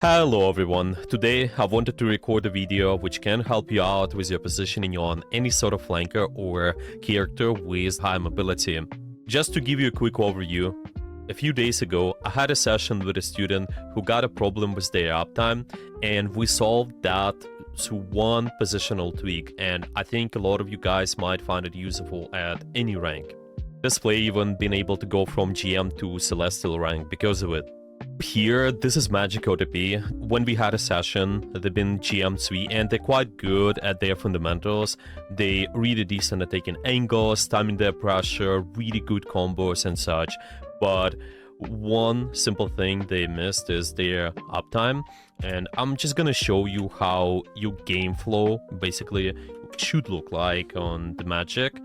Hello everyone, today I wanted to record a video which can help you out with your positioning on any sort of flanker or character with high mobility. Just to give you a quick overview, a few days ago I had a session with a student who got a problem with their uptime, and we solved that through one positional tweak, and I think a lot of you guys might find it useful at any rank. This player even been able to go from GM to Celestial rank because of it. Here, this is Magic OTP. When we had a session, they've been GM3 and they're quite good at their fundamentals. They really decent at taking angles, timing their pressure, really good combos and such. But one simple thing they missed is their uptime. And I'm just gonna show you how your game flow basically should look like on the Magic.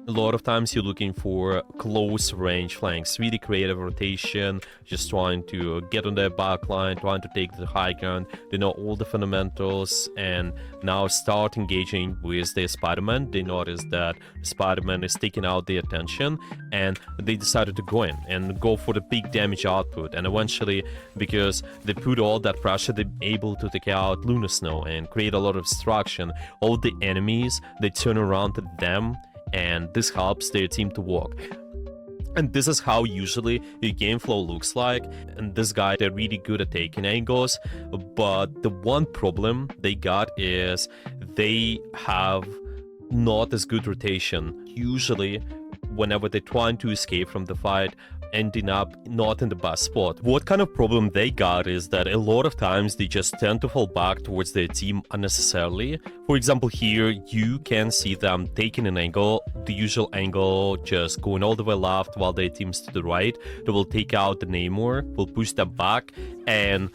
A lot of times you're looking for close range flanks, really creative rotation, just trying to get on their backline, trying to take the high ground. They know all the fundamentals, and now start engaging with their Spider-Man. They notice that Spider-Man is taking out their attention, and they decided to go in and go for the big damage output. And eventually, because they put all that pressure, they're able to take out Lunar Snow and create a lot of destruction. All the enemies, they turn around to them, and this helps their team to work. And this is how usually your game flow looks like. And this guy, they're really good at taking angles, but the one problem they got is they have not as good rotation. Usually whenever they're trying to escape from the fight, ending up not in the best spot. What kind of problem they got is that a lot of times they just tend to fall back towards their team unnecessarily. For example, here you can see them taking an angle, the usual angle, just going all the way left while their team's to the right. They will take out the Namor, will push them back, and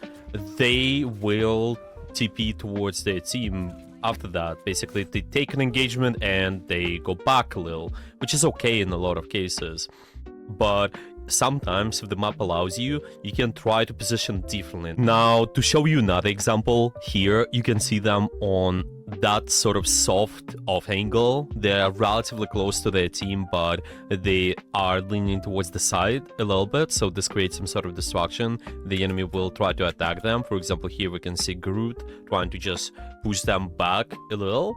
they will TP towards their team. After that, basically they take an engagement and they go back a little, which is okay in a lot of cases. But sometimes, if the map allows you, you can try to position differently. Now, to show you another example, here you can see them on that sort of soft off angle. They're relatively close to their team, but they are leaning towards the side a little bit, so this creates some sort of distraction. The enemy will try to attack them. For example, here we can see Groot trying to just push them back a little.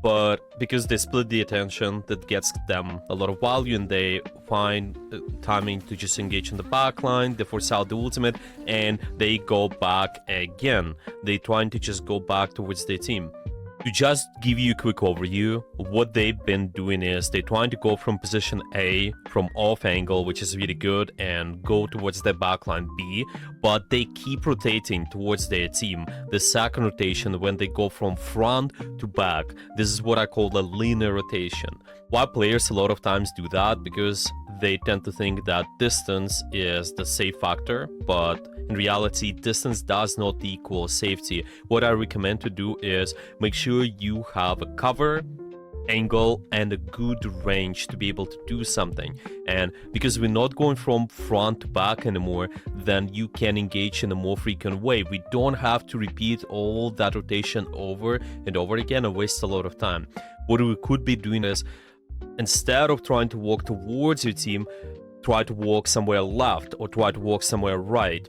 But because they split the attention, that gets them a lot of value, and they find timing to just engage in the backline. They force out the ultimate, and they go back again. They trying to just go back towards their team. To just give you a quick overview, what they've been doing is they're trying to go from position A, from off angle, which is really good, and go towards their backline B, but they keep rotating towards their team. The second rotation, when they go from front to back, this is what I call the linear rotation. Why players a lot of times do that? Because they tend to think that distance is the safe factor, but in reality, distance does not equal safety. What I recommend to do is make sure you have a cover, angle, and a good range to be able to do something. And because we're not going from front to back anymore, then you can engage in a more frequent way. We don't have to repeat all that rotation over and over again and waste a lot of time. What we could be doing is, instead of trying to walk towards your team, try to walk somewhere left or try to walk somewhere right.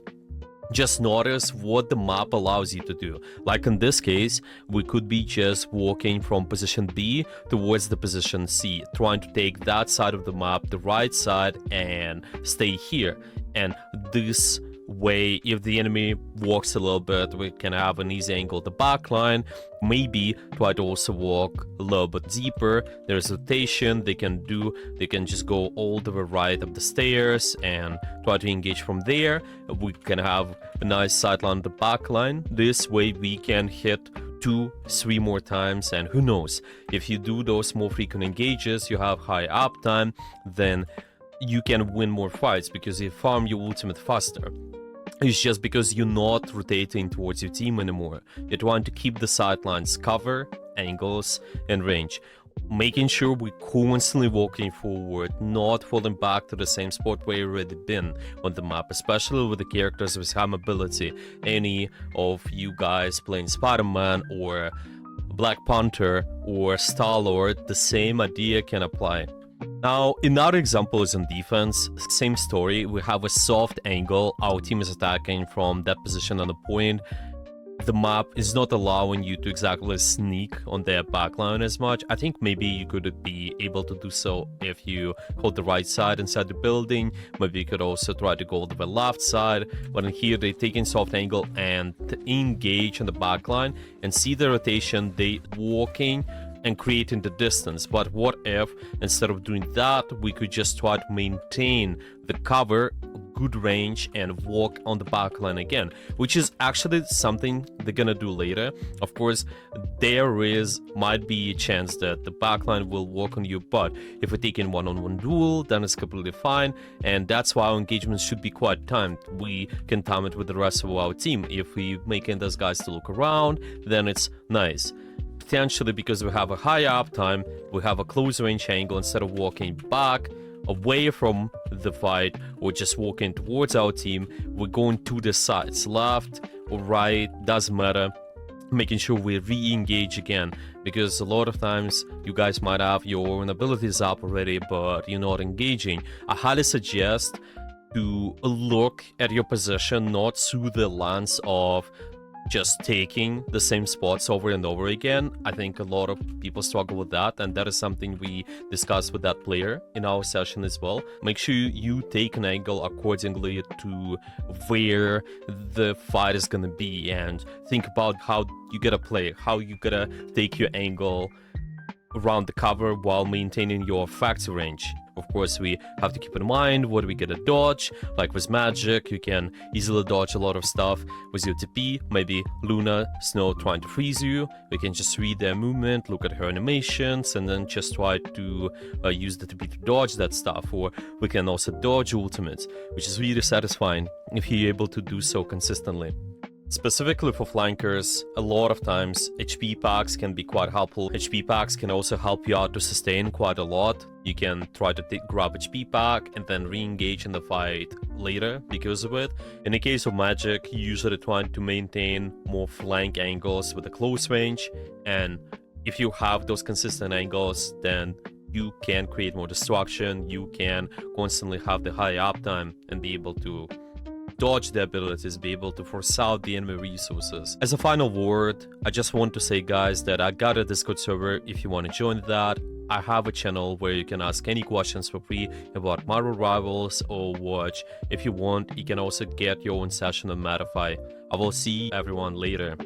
Just notice what the map allows you to do. Like in this case, we could be just walking from position B towards the position C, trying to take that side of the map, the right side, and stay here. And this way, if the enemy walks a little bit, we can have an easy angle at the back line. Maybe try to also walk a little bit deeper. There's rotation they can do. They can just go all the way right up the stairs and try to engage from there. We can have a nice sideline on the back line. This way we can hit 2-3 more times, and who knows, if you do those more frequent engages, you have high uptime, then you can win more fights because you farm your ultimate faster. It's just because you're not rotating towards your team anymore. You're trying to keep the sidelines cover, angles, and range. Making sure we're constantly walking forward, not falling back to the same spot where you've already been on the map, especially with the characters with high mobility. Any of you guys playing Spider-Man or Black Panther or Star-Lord, the same idea can apply. Now, another example is on defense. Same story. We have a soft angle. Our team is attacking from that position on the point. The map is not allowing you to exactly sneak on their backline as much. I think maybe you could be able to do so if you hold the right side inside the building. Maybe you could also try to go to the left side. But in here, they take in soft angle and engage on the backline and see the rotation. They walking and creating the distance. But what if instead of doing that, we could just try to maintain the cover, good range, and walk on the backline again, which is actually something they're gonna do later. Of course, there might be a chance that the backline will walk on you, but if we take in one-on-one duel, then it's completely fine, and that's why our engagements should be quite timed. We can time it with the rest of our team. If we making those guys to look around, then it's nice. Potentially, because we have a high uptime, we have a close range angle. Instead of walking back away from the fight or just walking towards our team, we're going to the sides, left or right, doesn't matter, making sure we re-engage again, because a lot of times you guys might have your own abilities up already, but you're not engaging. I highly suggest to look at your position not through the lens of just taking the same spots over and over again. I think a lot of people struggle with that, and that is something we discussed with that player in our session as well. Make sure you take an angle accordingly to where the fight is gonna be, and think about how you gotta play, how you gotta take your angle around the cover while maintaining your effects range. Of course, we have to keep in mind what we gotta dodge. Like with magic, you can easily dodge a lot of stuff. With your TP, maybe Luna, Snow trying to freeze you, we can just read their movement, look at her animations, and then just try to use the TP to dodge that stuff. Or we can also dodge ultimates, which is really satisfying if you're able to do so consistently. Specifically for flankers, a lot of times HP packs can be quite helpful. HP packs can also help you out to sustain quite a lot. You can try to grab HP pack and then re-engage in the fight later because of it. In the case of magic, you usually try to maintain more flank angles with a close range, and if you have those consistent angles, then you can create more destruction, you can constantly have the high uptime and be able to dodge the abilities, be able to force out the enemy resources. As a final word, I just want to say, guys, that I got a Discord server if you want to join that. I have a channel where you can ask any questions for free about Marvel Rivals or Watch. If you want, you can also get your own session on Mattify. I will see everyone later.